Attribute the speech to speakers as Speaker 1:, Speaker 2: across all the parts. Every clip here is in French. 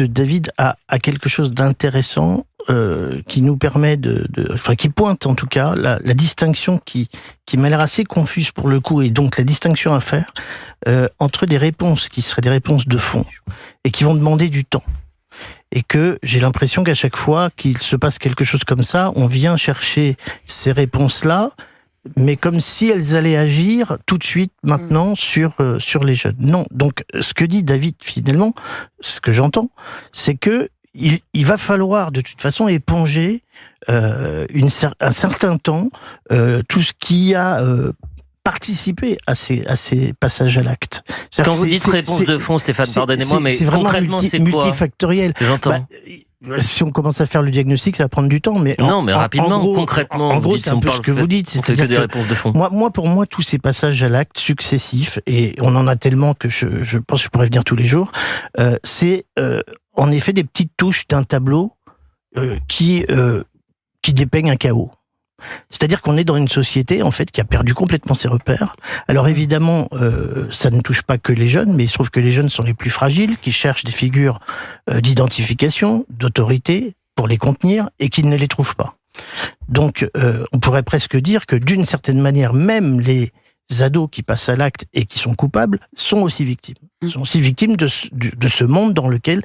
Speaker 1: de David a quelque chose d'intéressant qui nous permet qui pointe en tout cas la distinction qui m'a l'air assez confuse pour le coup, et donc la distinction à faire entre des réponses qui seraient des réponses de fond et qui vont demander du temps. Et que j'ai l'impression qu'à chaque fois qu'il se passe quelque chose comme ça, on vient chercher ces réponses-là, mais comme si elles allaient agir tout de suite, maintenant, sur les jeunes. Non. Donc, ce que dit David, finalement, ce que j'entends, c'est que il va falloir, de toute façon, éponger un certain temps tout ce qui a participer à ces passages à l'acte.
Speaker 2: Quand vous dites réponse de fond, Stéphane, pardonnez-moi, mais
Speaker 1: c'est vraiment
Speaker 2: concrètement, c'est quoi ?
Speaker 1: multifactoriel.
Speaker 2: J'entends.
Speaker 1: Si on commence à faire le diagnostic, ça va prendre du temps. Mais
Speaker 2: rapidement, concrètement.
Speaker 1: En gros, c'est un peu ce que vous dites.
Speaker 2: C'est-à-dire des réponses de fond.
Speaker 1: Pour moi, tous ces passages à l'acte successifs, et on en a tellement que je pense que je pourrais venir tous les jours, c'est en effet des petites touches d'un tableau qui dépeignent un chaos. C'est-à-dire qu'on est dans une société, en fait, qui a perdu complètement ses repères. Alors évidemment, ça ne touche pas que les jeunes, mais il se trouve que les jeunes sont les plus fragiles, qui cherchent des figures d'identification, d'autorité, pour les contenir, et qui ne les trouvent pas. Donc, on pourrait presque dire que, d'une certaine manière, même les ados qui passent à l'acte et qui sont coupables sont aussi victimes. Sont aussi victimes de ce monde dans lequel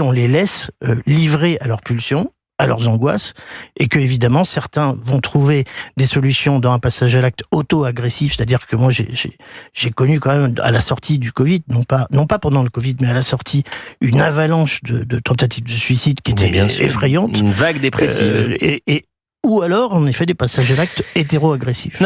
Speaker 1: on les laisse livrer à leurs pulsions, à leurs angoisses, et que évidemment certains vont trouver des solutions dans un passage à l'acte auto-agressif, c'est-à-dire que moi j'ai connu quand même à la sortie du Covid, non pas pendant le Covid, mais à la sortie, une avalanche de tentatives de suicide qui était effrayante.
Speaker 2: Une vague dépressive.
Speaker 1: Ou alors en effet des passages à l'acte hétéro-agressifs.